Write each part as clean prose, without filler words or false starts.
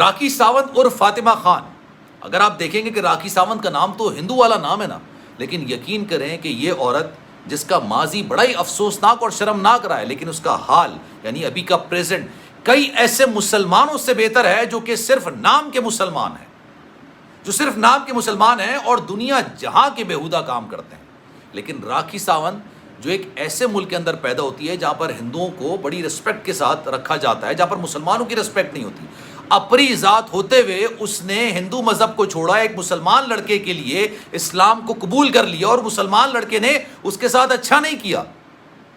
راکھی ساونت اور فاطمہ خان، اگر آپ دیکھیں گے کہ راکھی ساونت کا نام تو ہندو والا نام ہے نا، لیکن یقین کریں کہ یہ عورت جس کا ماضی بڑا ہی افسوسناک اور شرمناک رہا ہے، لیکن اس کا حال یعنی ابھی کا پریزنٹ کئی ایسے مسلمانوں سے بہتر ہے جو کہ صرف نام کے مسلمان ہیں، جو صرف نام کے مسلمان ہیں اور دنیا جہاں کے بیہودہ کام کرتے ہیں۔ لیکن راکھی ساونت جو ایک ایسے ملک کے اندر پیدا ہوتی ہے جہاں پر ہندوؤں کو بڑی رسپیکٹ کے ساتھ رکھا جاتا ہے، جہاں پر مسلمانوں کی رسپیکٹ نہیں ہوتی، اپنی ذات ہوتے ہوئے اس نے ہندو مذہب کو چھوڑا، ایک مسلمان لڑکے کے لیے اسلام کو قبول کر لیا، اور مسلمان لڑکے نے اس کے ساتھ اچھا نہیں کیا،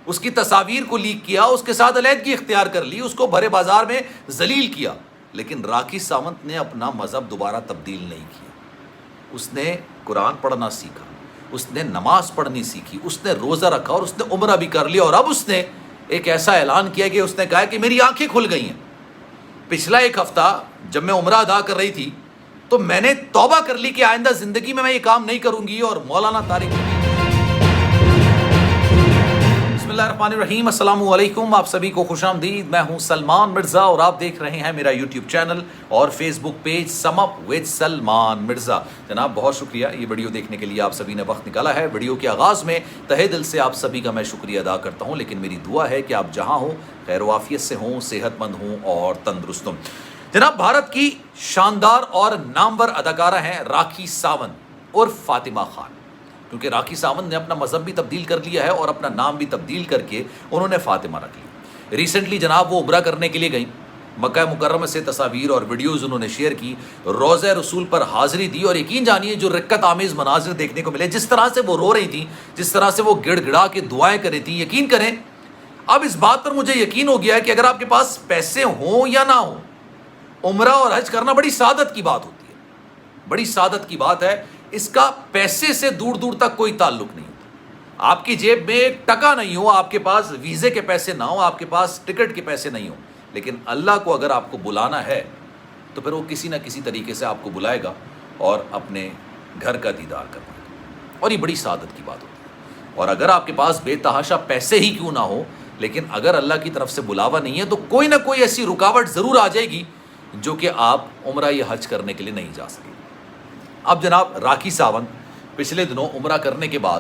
اس کی تصاویر کو لیک کیا، اس کے ساتھ علیحدگی اختیار کر لی، اس کو بھرے بازار میں ذلیل کیا۔ لیکن راکھی ساونت نے اپنا مذہب دوبارہ تبدیل نہیں کیا، اس نے قرآن پڑھنا سیکھا، اس نے نماز پڑھنی سیکھی، اس نے روزہ رکھا، اور اس نے عمرہ بھی کر لیا، اور اب اس نے ایک ایسا اعلان کیا کہ اس نے کہا کہ میری آنکھیں کھل گئی ہیں۔ پچھلا ایک ہفتہ جب میں عمرہ ادا کر رہی تھی تو میں نے توبہ کر لی کہ آئندہ زندگی میں یہ کام نہیں کروں گی، اور مولانا طارق بسم اللہ الرحمن الرحیم، السلام علیکم، آپ سبھی کو خوش آمدید۔ میں ہوں سلمان مرزا اور آپ دیکھ رہے ہیں میرا یوٹیوب چینل اور Facebook page sum up with Salman Mirza. جناب بہت شکریہ یہ ویڈیو دیکھنے کے لیے، آپ سبھی نے وقت نکالا ہے۔ ویڈیو کے آغاز میں تہہ دل سے آپ سبھی کا میں شکریہ ادا کرتا ہوں، لیکن میری دعا ہے کہ آپ جہاں ہوں خیر و عافیت سے ہوں، صحت مند ہوں اور تندرست ہوں۔ جناب بھارت کی شاندار اور نامور اداکارہ ہیں راکھی ساونت اور فاطمہ خان، کیونکہ راکھی ساونت نے اپنا مذہب بھی تبدیل کر لیا ہے اور اپنا نام بھی تبدیل کر کے انہوں نے فاطمہ رکھ لی۔ ریسنٹلی جناب وہ عمرہ کرنے کے لیے گئیں، مکہ مکرمہ سے تصاویر اور ویڈیوز انہوں نے شیئر کی، روضہ رسول پر حاضری دی، اور یقین جانیے جو رکت آمیز مناظر دیکھنے کو ملے، جس طرح سے وہ رو رہی تھیں، جس طرح سے وہ گڑ گڑا کے دعائیں کر رہی تھیں، یقین کریں اب اس بات پر مجھے یقین ہو گیا ہے کہ اگر آپ کے پاس پیسے ہوں یا نہ ہوں، عمرہ اور حج کرنا بڑی سعادت کی بات ہوتی ہے، بڑی سعادت کی بات ہے۔ اس کا پیسے سے دور دور تک کوئی تعلق نہیں ہوتا، آپ کی جیب میں ایک ٹکا نہیں ہو، آپ کے پاس ویزے کے پیسے نہ ہو، آپ کے پاس ٹکٹ کے پیسے نہیں ہو، لیکن اللہ کو اگر آپ کو بلانا ہے تو پھر وہ کسی نہ کسی طریقے سے آپ کو بلائے گا اور اپنے گھر کا دیدار کروائے گا، اور یہ بڑی سعادت کی بات ہوتی ہے۔ اور اگر آپ کے پاس بے تحاشا پیسے ہی کیوں نہ ہو، لیکن اگر اللہ کی طرف سے بلاوا نہیں ہے تو کوئی نہ کوئی ایسی رکاوٹ ضرور آ جائے گی جو کہ آپ عمرہ یا حج کرنے کے لیے نہیں جا سکیں۔ اب جناب راکھی ساونت پچھلے دنوں عمرہ کرنے کے بعد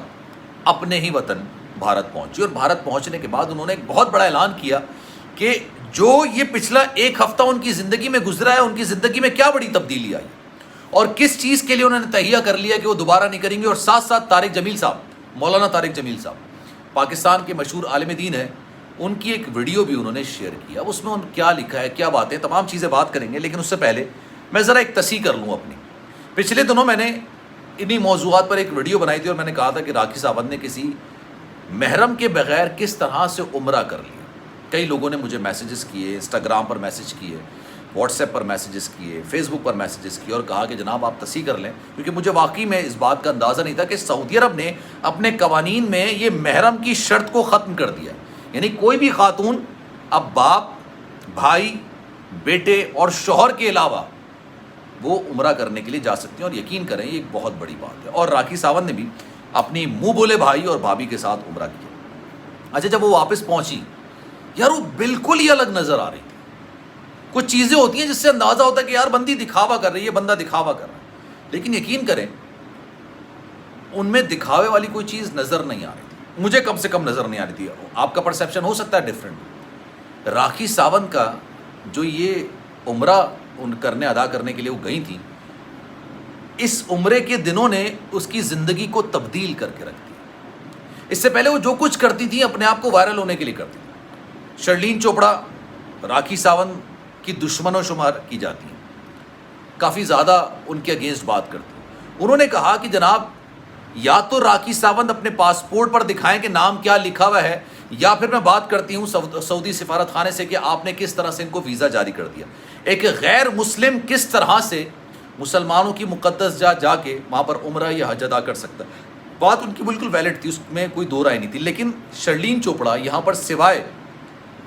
اپنے ہی وطن بھارت پہنچی، اور بھارت پہنچنے کے بعد انہوں نے ایک بہت بڑا اعلان کیا کہ جو یہ پچھلا ایک ہفتہ ان کی زندگی میں گزرا ہے، ان کی زندگی میں کیا بڑی تبدیلی آئی اور کس چیز کے لیے انہوں نے تہیہ کر لیا کہ وہ دوبارہ نہیں کریں گے۔ اور ساتھ ساتھ طارق جمیل صاحب، مولانا طارق جمیل صاحب پاکستان کے مشہور عالم دین ہیں، ان کی ایک ویڈیو بھی انہوں نے شیئر کیا۔ اب اس میں کیا لکھا ہے، کیا باتیں، تمام چیزیں بات کریں گے، لیکن اس سے پہلے میں ذرا ایک تصحیح کر لوں اپنی۔ پچھلے دنوں میں نے انہی موضوعات پر ایک ویڈیو بنائی تھی اور میں نے کہا تھا کہ راکھی ساونت نے کسی محرم کے بغیر کس طرح سے عمرہ کر لیا۔ کئی لوگوں نے مجھے میسیجز کیے، انسٹاگرام پر میسیج کیے، واٹس ایپ پر میسیجز کیے، فیس بک پر میسیجز کیے، اور کہا کہ جناب آپ تصحیح کر لیں، کیونکہ مجھے واقعی میں اس بات کا اندازہ نہیں تھا کہ سعودی عرب نے اپنے قوانین میں یہ محرم کی شرط کو ختم کر دیا ہے، یعنی کوئی بھی خاتون اب باپ، بھائی، بیٹے اور شوہر کے علاوہ وہ عمرہ کرنے کے لیے جا سکتے ہیں، اور یقین کریں یہ ایک بہت بڑی بات ہے۔ اور راکھی ساونت نے بھی اپنی منہ بولے بھائی اور بھابھی کے ساتھ عمرہ کیا۔ اچھا جب وہ واپس پہنچی، یار وہ بالکل ہی الگ نظر آ رہی تھی۔ کچھ چیزیں ہوتی ہیں جس سے اندازہ ہوتا ہے کہ یار بندی دکھاوا کر رہی ہے، بندہ دکھاوا کر رہا ہے، لیکن یقین کریں ان میں دکھاوے والی کوئی چیز نظر نہیں آ رہی تھی، مجھے کم سے کم نظر نہیں آ رہی تھی۔ آپ کا پرسیپشن ہو سکتا ہے ڈیفرنٹ۔ راکھی ساونت کا جو یہ عمرہ کرنے ادا کرنے کے لیے وہ گئی تھی، اس عمرے کے دنوں نے اس کی زندگی کو تبدیل کر کے رکھ دیا۔ اس سے پہلے وہ جو کچھ کرتی تھی اپنے آپ کو وائرل ہونے کے لیے کرتی تھی۔ شرلین چوپڑا راکھی ساونت کی دشمن و شمار کی جاتی ہیں، کافی زیادہ ان کے اگینسٹ بات کرتی ہیں۔ انہوں نے کہا کہ جناب یا تو راکھی ساونت اپنے پاسپورٹ پر دکھائیں کہ نام کیا لکھا ہوا ہے، یا پھر میں بات کرتی ہوں سعودی سفارت خانے سے کہ آپ نے کس طرح سے ان کو ویزا جاری کر دیا۔ ایک غیر مسلم کس طرح سے مسلمانوں کی مقدس جا کے وہاں پر عمرہ یا حج ادا کر سکتا ہے؟ بات ان کی بالکل ویلڈ تھی، اس میں کوئی دو رائے نہیں تھی، لیکن شرلین چوپڑا یہاں پر سوائے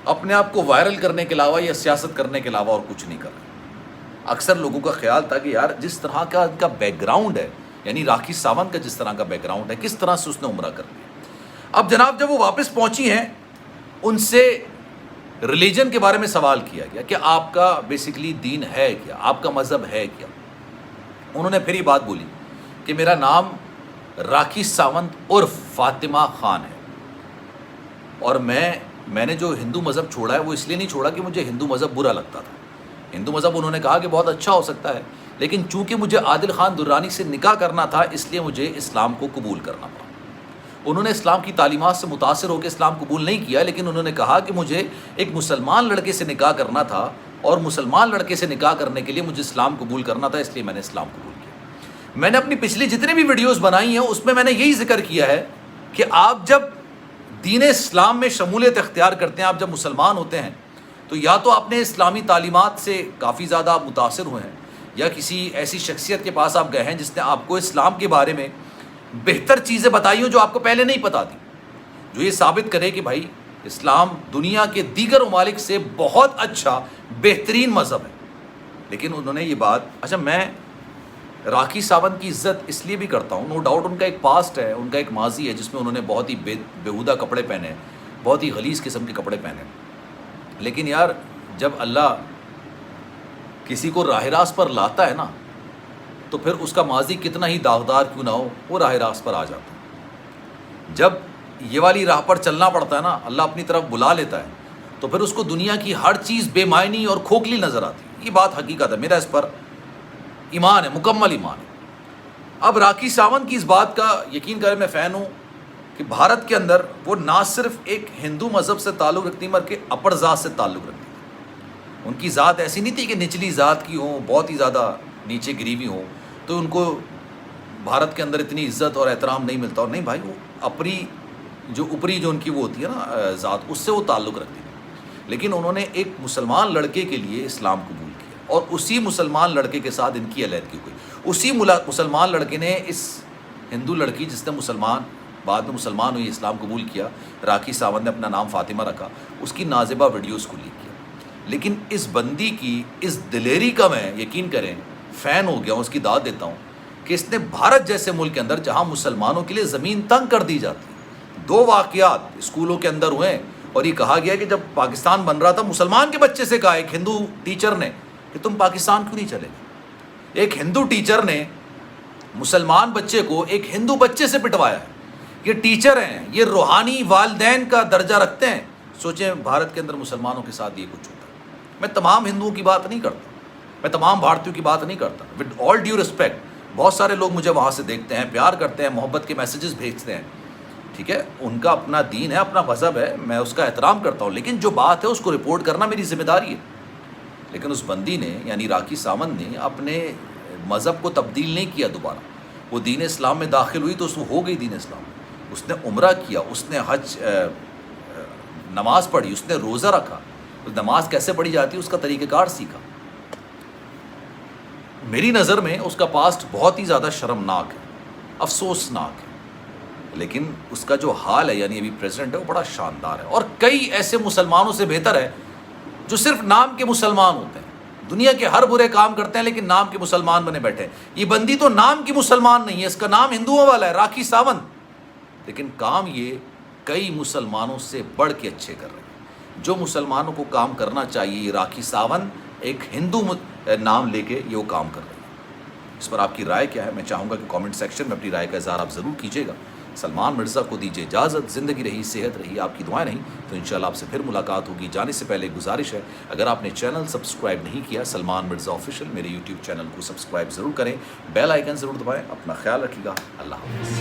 اپنے آپ کو وائرل کرنے کے علاوہ یا سیاست کرنے کے علاوہ اور کچھ نہیں کر رہے۔ اکثر لوگوں کا خیال تھا کہ یار جس طرح کا ان کا بیک گراؤنڈ ہے، یعنی راکھی ساونت کا جس طرح کا بیک گراؤنڈ ہے، کس طرح سے اس نے عمرہ کر لیا۔ اب جناب جب وہ واپس پہنچی ہیں، ان سے ریلیجن کے بارے میں سوال کیا گیا کہ آپ کا بیسیکلی دین ہے کیا, آپ کا مذہب ہے کیا. انہوں نے پھر یہ بات بولی کہ میرا نام راکھی ساونت عرف فاطمہ خان ہے, اور میں نے جو ہندو مذہب چھوڑا ہے وہ اس لیے نہیں چھوڑا کہ مجھے ہندو مذہب برا لگتا تھا. ہندو مذہب انہوں نے کہا کہ بہت اچھا ہو سکتا ہے, لیکن چونکہ مجھے عادل خان درانی سے نکاح کرنا تھا اس لیے مجھے اسلام کو قبول کرنا پڑا. انہوں نے اسلام کی تعلیمات سے متاثر ہو کے اسلام قبول نہیں کیا, لیکن انہوں نے کہا کہ مجھے ایک مسلمان لڑکے سے نکاح کرنا تھا, اور مسلمان لڑکے سے نکاح کرنے کے لیے مجھے اسلام قبول کرنا تھا, اس لیے میں نے اسلام قبول کیا. میں نے اپنی پچھلی جتنے بھی ویڈیوز بنائی ہیں اس میں نے یہی ذکر کیا ہے کہ آپ جب دین اسلام میں شمولیت اختیار کرتے ہیں, آپ جب مسلمان ہوتے ہیں, تو یا تو آپ نے اسلامی تعلیمات سے کافی زیادہ آپ متاثر ہوئے ہیں, یا کسی ایسی شخصیت کے پاس آپ گئے ہیں جس نے آپ کو اسلام کے بارے میں بہتر چیزیں بتائی ہوں جو آپ کو پہلے نہیں پتا تھی, جو یہ ثابت کرے کہ بھائی اسلام دنیا کے دیگر ممالک سے بہت اچھا بہترین مذہب ہے. لیکن انہوں نے یہ بات, اچھا میں راکھی ساونت کی عزت اس لیے بھی کرتا ہوں, نو ڈاؤٹ ان کا ایک پاسٹ ہے, ان کا ایک ماضی ہے جس میں انہوں نے بہت ہی بیہودہ کپڑے پہنے, بہت ہی غلیظ قسم کے کپڑے پہنے. لیکن یار جب اللہ کسی کو راہ راست پر لاتا ہے نا, تو پھر اس کا ماضی کتنا ہی داغدار کیوں نہ ہو, وہ راہ راست پر آ جاتا ہے. جب یہ والی راہ پر چلنا پڑتا ہے نا, اللہ اپنی طرف بلا لیتا ہے, تو پھر اس کو دنیا کی ہر چیز بے معنی اور کھوکھلی نظر آتی ہے. یہ بات حقیقت ہے, میرا اس پر ایمان ہے, مکمل ایمان ہے. اب راکھی ساونت کی اس بات کا یقین کریں, میں فین ہوں کہ بھارت کے اندر وہ نہ صرف ایک ہندو مذہب سے تعلق رکھتی بلکہ اپر ذات سے تعلق رکھتی. ان کی ذات ایسی نہیں تھی کہ نچلی ذات کی ہوں, بہت ہی زیادہ نیچے گری ہوئی ہوں, تو ان کو بھارت کے اندر اتنی عزت اور احترام نہیں ملتا. اور نہیں بھائی, وہ اوپری جو ان کی وہ ہوتی ہے نا ذات, اس سے وہ تعلق رکھتی ہے. لیکن انہوں نے ایک مسلمان لڑکے کے لیے اسلام قبول کیا, اور اسی مسلمان لڑکے کے ساتھ ان کی علیحدگی ہوئی. اسی مسلمان لڑکے نے اس ہندو لڑکی جس نے بعد میں مسلمان ہوئی, اسلام قبول کیا, راکھی ساونت نے اپنا نام فاطمہ رکھا, اس کی نازیبہ ویڈیوز کو لیک کیا. لیکن اس بندی کی اس دلیری کا میں یقین کریں فین ہو گیا ہوں, اس کی داد دیتا ہوں کہ اس نے بھارت جیسے ملک کے اندر جہاں مسلمانوں کے لیے زمین تنگ کر دی جاتی, 2 واقعات اسکولوں کے اندر ہوئے, اور یہ کہا گیا کہ جب پاکستان بن رہا تھا مسلمان کے بچے سے کہا ایک ہندو ٹیچر نے کہ تم پاکستان کیوں نہیں چلے گئے. ایک ہندو ٹیچر نے مسلمان بچے کو ایک ہندو بچے سے پٹوایا ہے. یہ ٹیچر ہیں, یہ روحانی والدین کا درجہ رکھتے ہیں. سوچیں بھارت کے اندر مسلمانوں کے ساتھ یہ کچھ ہوتا ہے. میں تمام ہندوؤں کی بات نہیں کرتا, میں تمام بھارتیوں کی بات نہیں کرتا. ود آل ڈیو رسپیکٹ, بہت سارے لوگ مجھے وہاں سے دیکھتے ہیں, پیار کرتے ہیں, محبت کے میسیجز بھیجتے ہیں, ٹھیک ہے, ان کا اپنا دین ہے, اپنا مذہب ہے, میں اس کا احترام کرتا ہوں. لیکن جو بات ہے اس کو رپورٹ کرنا میری ذمہ داری ہے. لیکن اس بندی نے یعنی راکھی ساونت نے اپنے مذہب کو تبدیل نہیں کیا دوبارہ. وہ دین اسلام میں داخل ہوئی تو اس ہو گئی دین اسلام. اس نے عمرہ کیا, اس نے حج نماز پڑھی, اس نے روزہ رکھا, نماز کیسے پڑھی جاتی ہے اس کا طریقہ کار سیکھا. میری نظر میں اس کا پاسٹ بہت ہی زیادہ شرمناک ہے, افسوسناک ہے. لیکن اس کا جو حال ہے یعنی ابھی پریزیڈنٹ ہے وہ بڑا شاندار ہے. اور کئی ایسے مسلمانوں سے بہتر ہے جو صرف نام کے مسلمان ہوتے ہیں, دنیا کے ہر برے کام کرتے ہیں لیکن نام کے مسلمان بنے بیٹھے ہیں. یہ بندی تو نام کی مسلمان نہیں ہے, اس کا نام ہندوؤں والا ہے, راکھی ساونت, لیکن کام یہ کئی مسلمانوں سے بڑھ کے اچھے کر رہے ہیں. جو مسلمانوں کو کام کرنا چاہیے, یہ راکھی ساونت ایک ہندو نام لے کے یہ وہ کام کر رہے ہیں. اس پر آپ کی رائے کیا ہے؟ میں چاہوں گا کہ کامنٹ سیکشن میں اپنی رائے کا اظہار آپ ضرور کیجیے گا. سلمان مرزا کو دیجیے اجازت. زندگی رہی, صحت رہی, آپ کی دعائیں رہیں تو انشاءاللہ آپ سے پھر ملاقات ہوگی. جانے سے پہلے گزارش ہے, اگر آپ نے چینل سبسکرائب نہیں کیا سلمان مرزا آفیشیل, میرے یوٹیوب چینل کو سبسکرائب ضرور کریں, بیل آئیکن ضرور دبائیں. اپنا خیال رکھیے گا. اللہ حافظ.